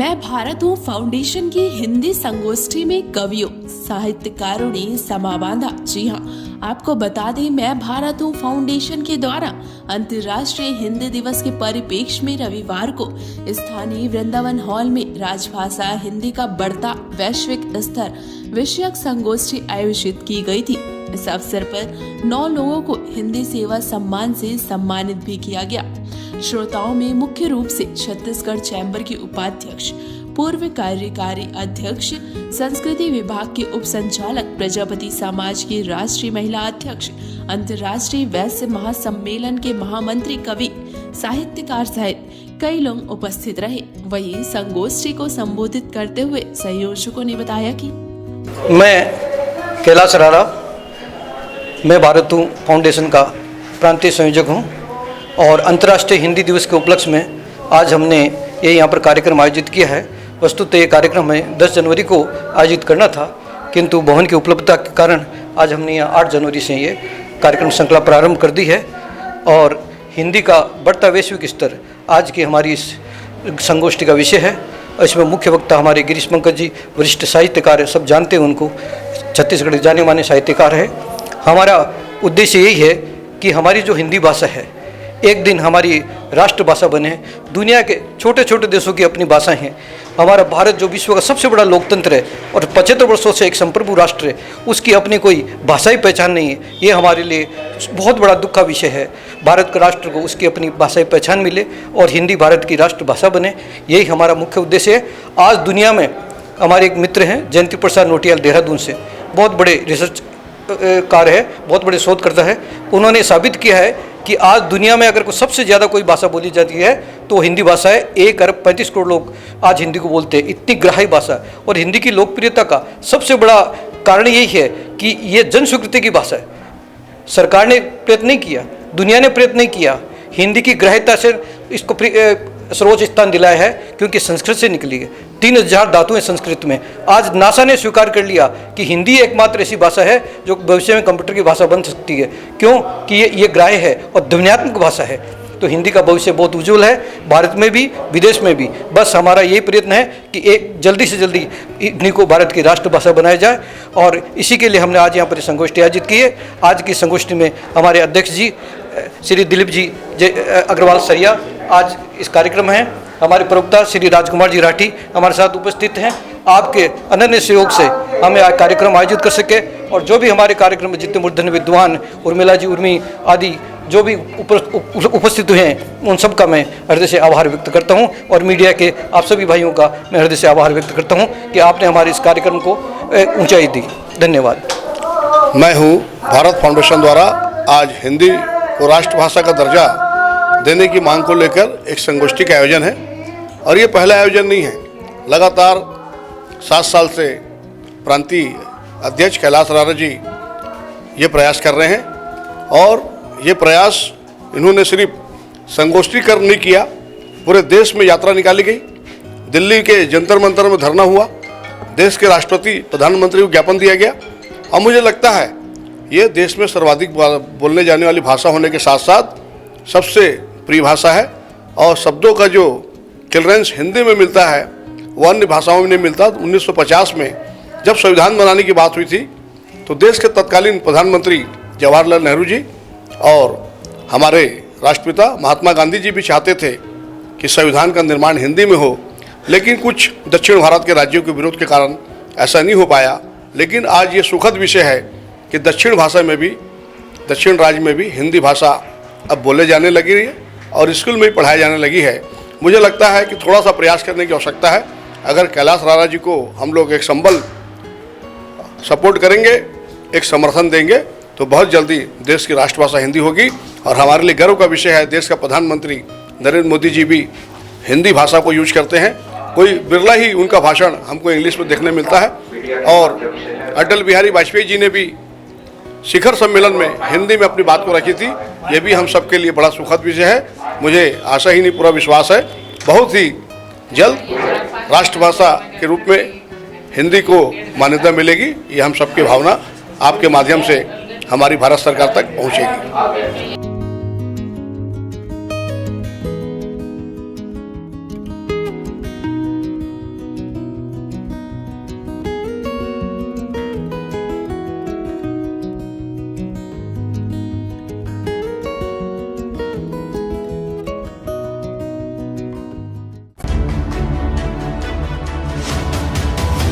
मैं भारत हूँ फाउंडेशन की हिंदी संगोष्ठी में कवियों साहित्यकारों ने समा बांधा। जी हाँ, आपको बता दें, मैं भारत हूँ फाउंडेशन के द्वारा अंतर्राष्ट्रीय हिंदी दिवस के परिप्रेक्ष्य में रविवार को स्थानीय वृंदावन हॉल में राजभाषा हिंदी का बढ़ता वैश्विक स्तर विषयक संगोष्ठी आयोजित की गई थी। इस अवसर पर 9 लोगों को हिंदी सेवा सम्मान से सम्मानित भी किया गया। श्रोताओं में मुख्य रूप से छत्तीसगढ़ चैम्बर के उपाध्यक्ष, पूर्व कार्यकारी अध्यक्ष, संस्कृति विभाग के उप संचालक, प्रजापति समाज की राष्ट्रीय महिला अध्यक्ष, अंतर्राष्ट्रीय वैश्य महासम्मेलन के महामंत्री, कवि, साहित्यकार सहित कई लोग उपस्थित रहे। वहीं संगोष्ठी को संबोधित करते हुए संयोजकों ने बताया कि मैं कैलाश राणा, मैं भारत हूँ फाउंडेशन का प्रांतीय संयोजक हूँ और अंतर्राष्ट्रीय हिंदी दिवस के उपलक्ष्य में आज हमने ये यहाँ पर कार्यक्रम आयोजित किया है। वस्तुतः ये कार्यक्रम हमें 10 जनवरी को आयोजित करना था, किंतु भवन की उपलब्धता के कारण आज हमने यहाँ 8 जनवरी से ये कार्यक्रम श्रृंखला प्रारंभ कर दी है। और हिंदी का बढ़ता वैश्विक स्तर आज की हमारी इस संगोष्ठी का विषय है। इसमें मुख्य वक्ता हमारे गिरीश पंकज जी, वरिष्ठ साहित्यकार है, सब जानते हैं उनको, छत्तीसगढ़ जाने माने साहित्यकार है। हमारा उद्देश्य यही है कि हमारी जो हिंदी भाषा है एक दिन हमारी राष्ट्रभाषा बने। दुनिया के छोटे छोटे देशों की अपनी भाषाएं हैं। हमारा भारत जो विश्व का सबसे बड़ा लोकतंत्र है और 75 वर्षों से एक संप्रभु राष्ट्र है, उसकी अपनी कोई भाषाई पहचान नहीं है। ये हमारे लिए बहुत बड़ा दुख का विषय है। भारत के राष्ट्र को उसकी अपनी भाषाई पहचान मिले और हिंदी भारत की राष्ट्रभाषा बने, यही हमारा मुख्य उद्देश्य है। आज दुनिया में हमारे एक मित्र हैं जयंती प्रसाद नोटियाल, देहरादून से, बहुत बड़े रिसर्च कार है, बहुत बड़े शोधकर्ता है। उन्होंने साबित किया है कि आज दुनिया में अगर कोई सबसे ज़्यादा कोई भाषा बोली जाती है तो हिंदी भाषा है। 1 अरब 35 करोड़ लोग आज हिंदी को बोलते हैं, इतनी ग्राह्य भाषा। और हिंदी की लोकप्रियता का सबसे बड़ा कारण यही है कि ये जन स्वीकृति की भाषा है। सरकार ने प्रयत्न नहीं किया, दुनिया ने प्रयत्न नहीं किया, हिंदी की ग्राह्यता से इसको सर्वोच्च स्थान दिलाया है, क्योंकि संस्कृत से निकली है। 3000 धातु हैं संस्कृत में। आज नासा ने स्वीकार कर लिया कि हिंदी एकमात्र ऐसी भाषा है जो भविष्य में कंप्यूटर की भाषा बन सकती है। क्यों कि ये ग्राह्य है और ध्वन्यात्मक भाषा है। तो हिंदी का भविष्य बहुत उज्जवल है, भारत में भी, विदेश में भी। बस हमारा यही प्रयत्न है कि एक जल्दी से जल्दी हिंदी को भारत की राष्ट्रभाषा बनाया जाए, और इसी के लिए हमने आज यहाँ पर संगोष्ठी आयोजित की है। आज की संगोष्ठी में हमारे अध्यक्ष जी श्री दिलीप जी अग्रवाल सरिया आज इस कार्यक्रम है। हमारे प्रवक्ता श्री राजकुमार जी राठी हमारे साथ उपस्थित हैं। आपके अनन्य सहयोग से हमें आज कार्यक्रम आयोजित कर सके, और जो भी हमारे कार्यक्रम में जितने मूर्धन्य विद्वान, उर्मिला जी, उर्मी आदि जो भी उपस्थित हुए हैं, उन सब का मैं हृदय से आभार व्यक्त करता हूं। और मीडिया के आप सभी भाइयों का मैं हृदय से आभार व्यक्त करता हूं कि आपने हमारे इस कार्यक्रम को ऊंचाई दी। धन्यवाद। मैं हूं भारत फाउंडेशन द्वारा आज हिंदी को राष्ट्रभाषा का दर्जा देने की मांग को लेकर एक संगोष्ठी का आयोजन है। और ये पहला आयोजन नहीं है, लगातार 7 साल से प्रांतीय अध्यक्ष कैलाश राणा जी ये प्रयास कर रहे हैं। और ये प्रयास इन्होंने सिर्फ संगोष्ठी कर नहीं किया, पूरे देश में यात्रा निकाली गई। दिल्ली के जंतर मंतर में धरना हुआ, देश के राष्ट्रपति प्रधानमंत्री को ज्ञापन दिया गया। और मुझे लगता है ये देश में सर्वाधिक बोलने जाने वाली भाषा होने के साथ साथ सबसे प्रिय भाषा है। और शब्दों का जो क्लियरेंस हिंदी में मिलता है वो अन्य भाषाओं में नहीं मिलता। 1950 में जब संविधान बनाने की बात हुई थी तो देश के तत्कालीन प्रधानमंत्री जवाहरलाल नेहरू जी और हमारे राष्ट्रपिता महात्मा गांधी जी भी चाहते थे कि संविधान का निर्माण हिंदी में हो, लेकिन कुछ दक्षिण भारत के राज्यों के विरोध के कारण ऐसा नहीं हो पाया। लेकिन आज ये सुखद विषय है कि दक्षिण भाषा में भी, दक्षिण राज्य में भी हिंदी भाषा अब बोले जाने लगी है और स्कूल में भी पढ़ाई जाने लगी है। मुझे लगता है कि थोड़ा सा प्रयास करने की आवश्यकता है। अगर कैलाश राणा जी को हम लोग एक संबल सपोर्ट करेंगे, एक समर्थन देंगे, तो बहुत जल्दी देश की राष्ट्रभाषा हिंदी होगी। और हमारे लिए गर्व का विषय है, देश का प्रधानमंत्री नरेंद्र मोदी जी भी हिंदी भाषा को यूज करते हैं। कोई बिरला ही उनका भाषण हमको इंग्लिश में देखने मिलता है। और अटल बिहारी वाजपेयी जी ने भी शिखर सम्मेलन में हिंदी में अपनी बात को रखी थी। ये भी हम सबके लिए बड़ा सुखद विषय है। मुझे आशा ही नहीं, पूरा विश्वास है बहुत ही जल्द राष्ट्रभाषा के रूप में हिंदी को मान्यता मिलेगी। ये हम सबकी भावना आपके माध्यम से हमारी भारत सरकार तक पहुंचेगी।